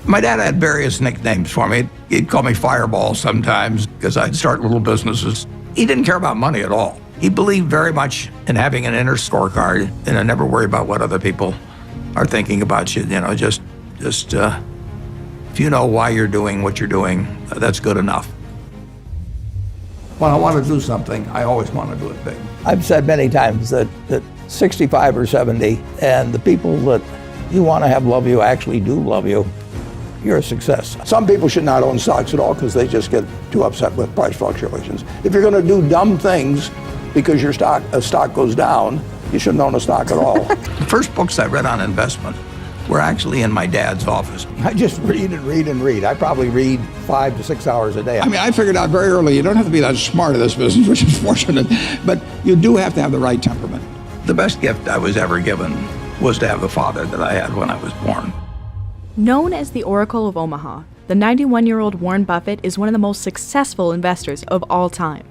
My dad had various nicknames for me. He'd call me Fireball sometimes because I'd start little businesses. He didn't care about money at all. He believed very much in having an inner scorecard and I never worry about what other people are thinking about you. Just if you know why you're doing what you're doing, that's good enough. When I want to do something, I always want to do it big. I've said many times that 65 or 70, and the people that you want to have love you actually do love you, you're a success. Some people should not own stocks at all because they just get too upset with price fluctuations. If you're going to do dumb things because a stock goes down, you shouldn't own a stock at all. The first books I read on investment were actually in my dad's office. I just read and read and read. I probably read 5 to 6 hours a day. I figured out very early, you don't have to be that smart at this business, which is fortunate, but you do have to have the right temperament. The best gift I was ever given was to have the father that I had when I was born. Known as the Oracle of Omaha, the 91-year-old Warren Buffett is one of the most successful investors of all time.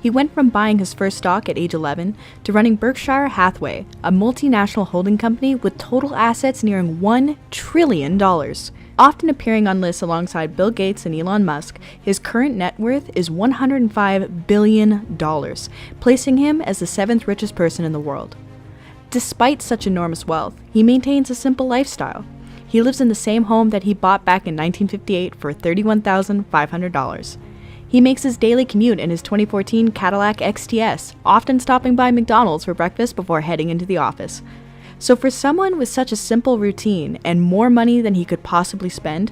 He went from buying his first stock at age 11 to running Berkshire Hathaway, a multinational holding company with total assets nearing $1 trillion. Often appearing on lists alongside Bill Gates and Elon Musk, his current net worth is $105 billion, placing him as the 7th richest person in the world. Despite such enormous wealth, he maintains a simple lifestyle. He lives in the same home that he bought back in 1958 for $31,500. He makes his daily commute in his 2014 Cadillac XTS, often stopping by McDonald's for breakfast before heading into the office. So for someone with such a simple routine and more money than he could possibly spend,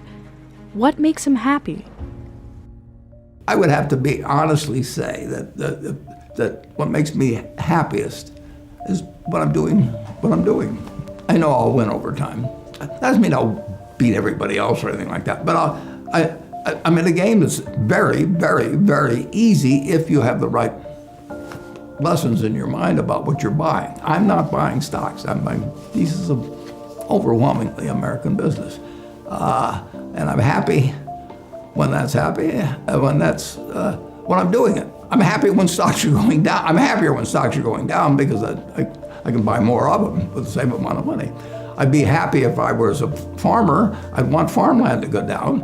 what makes him happy? I would have to be honestly say that what makes me happiest is what I'm doing. I know I'll win over time. That doesn't mean I'll beat everybody else or anything like that, but I'm in a game that's very, very, very easy if you have the right lessons in your mind about what you're buying. I'm not buying stocks. I'm buying pieces of overwhelmingly American business. And I'm happy when that's happy, when I'm doing it. I'm happy when stocks are going down. I'm happier when stocks are going down because I can buy more of them with the same amount of money. I'd be happy if I was a farmer. I'd want farmland to go down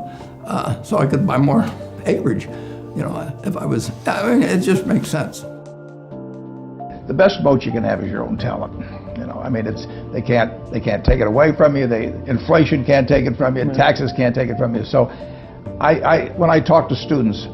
so I could buy more acreage. If I was, it just makes sense. The best moat you can have is your own talent. They can't take it away from you. Inflation can't take it from you. Taxes can't take it from you. So, when I talk to students,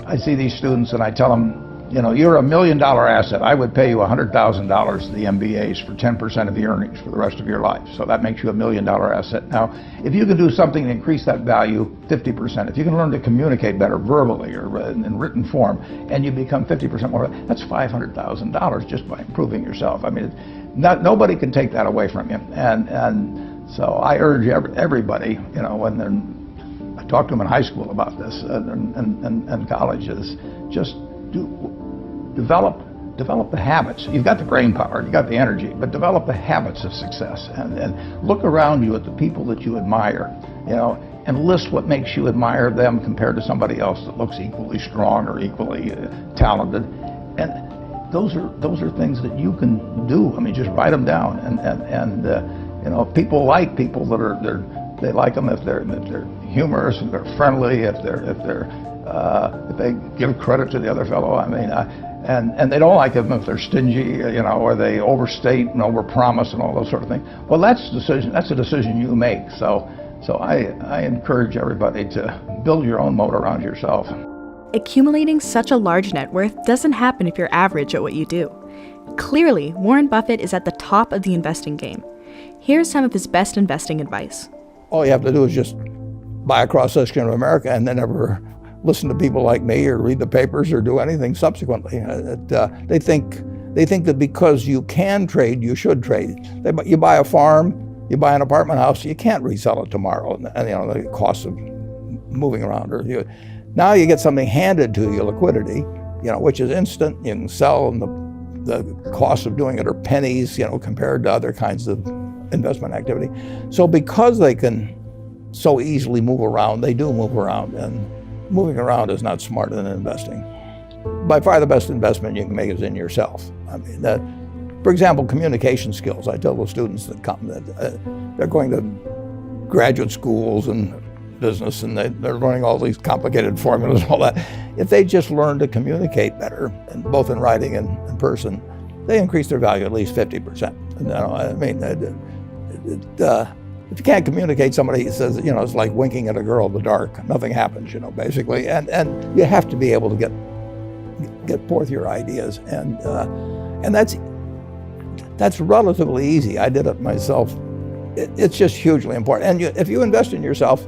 I see these students and I tell them, you're $1 million asset. I would pay you $100,000 to the MBAs for 10% of the earnings for the rest of your life. So that makes you $1 million asset. Now, if you can do something to increase that value 50%, if you can learn to communicate better verbally or in written form, and you become 50% more, that's $500,000 just by improving yourself. Nobody can take that away from you. And so I urge everybody, when I talk to them in high school about this and college, is just develop the habits. You've got the brain power, you've got the energy, but develop the habits of success and look around you at the people that you admire, and list what makes you admire them compared to somebody else that looks equally strong or equally talented. And those are things that you can do. Just write them down and people like people that they like them if they're humorous, if they're friendly, if they give credit to the other fellow. And they don't like them if they're stingy, or they overstate and overpromise and all those sort of things. Well, that's a decision you make. So I encourage everybody to build your own moat around yourself. Accumulating such a large net worth doesn't happen if you're average at what you do. Clearly, Warren Buffett is at the top of the investing game. Here's some of his best investing advice. All you have to do is just buy a cross-section of America and then never listen to people like me or read the papers or do anything subsequently. They think that because you can trade, you should trade. You buy a farm, you buy an apartment house, you can't resell it tomorrow, and the cost of moving around. Now you get something handed to you, liquidity, which is instant. You can sell, and the cost of doing it are pennies, compared to other kinds of investment activity. So because they can so easily move around, they do move around, and moving around is not smarter than investing. By far the best investment you can make is in yourself. For example, communication skills. I tell the students that come that they're going to graduate schools and business and they're learning all these complicated formulas and all that. If they just learn to communicate better, and both in writing and in person, they increase their value at least 50%. You know, I mean, if you can't communicate, somebody says, you know, it's like winking at a girl in the dark. Nothing happens, you know, basically. And you have to be able to get forth your ideas, and that's relatively easy. I did it myself. It's just hugely important. And if you invest in yourself,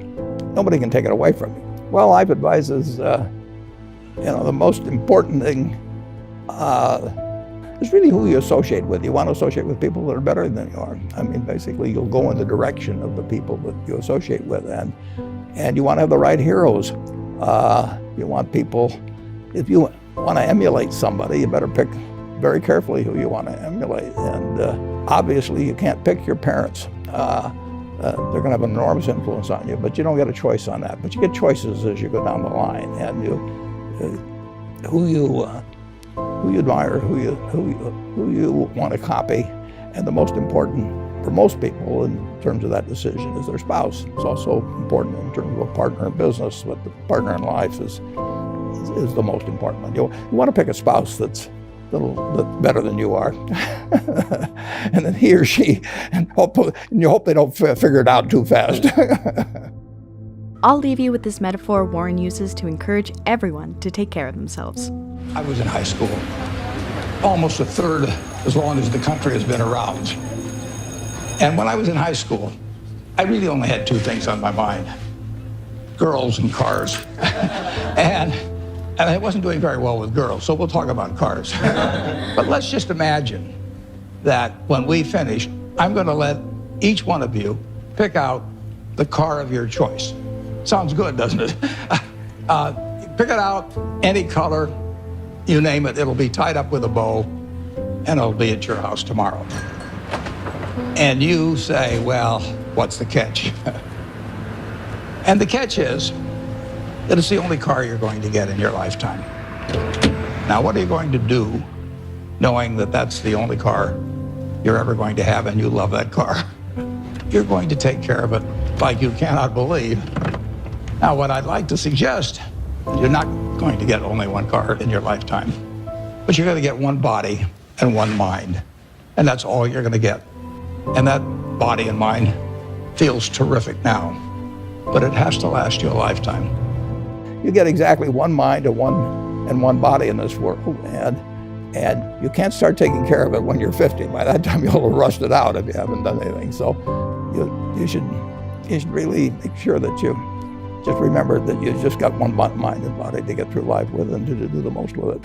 nobody can take it away from you. Well, life advice is, you know, the most important thing is really who you associate with. You want to associate with people that are better than you are. I mean, basically, you'll go in the direction of the people that you associate with, and you want to have the right heroes. You want people, if you want to emulate somebody, you better pick very carefully who you want to emulate. And obviously, you can't pick your parents. They're going to have an enormous influence on you, but you don't get a choice on that. But you get choices as you go down the line, and who you admire, who you want to copy. And the most important for most people in terms of that decision is their spouse. It's also important in terms of a partner in business, but the partner in life is the most important one. You want to pick a spouse that's a little bit better than you are, and then he or she, and you hope they don't figure it out too fast. I'll leave you with this metaphor Warren uses to encourage everyone to take care of themselves. I was in high school, almost a third as long as the country has been around. And when I was in high school, I really only had two things on my mind: girls and cars. And I wasn't doing very well with girls, so we'll talk about cars. But let's just imagine that when we finish, I'm going to let each one of you pick out the car of your choice. Sounds good, doesn't it? Pick it out, any color, you name it. It'll be tied up with a bow, and it'll be at your house tomorrow. And you say, well, what's the catch? And the catch is that it's the only car you're going to get in your lifetime. Now, what are you going to do knowing that that's the only car you're ever going to have and you love that car? You're going to take care of it like you cannot believe. Now, what I'd like to suggest, you're not going to get only one car in your lifetime, but you're going to get one body and one mind, and that's all you're going to get. And that body and mind feels terrific now, but it has to last you a lifetime. You get exactly one mind and one body in this world, and you can't start taking care of it when you're 50. By that time, you'll have rusted out if you haven't done anything. So you should really make sure that you just remember that you just got one mind and body to get through life with and to do the most with it.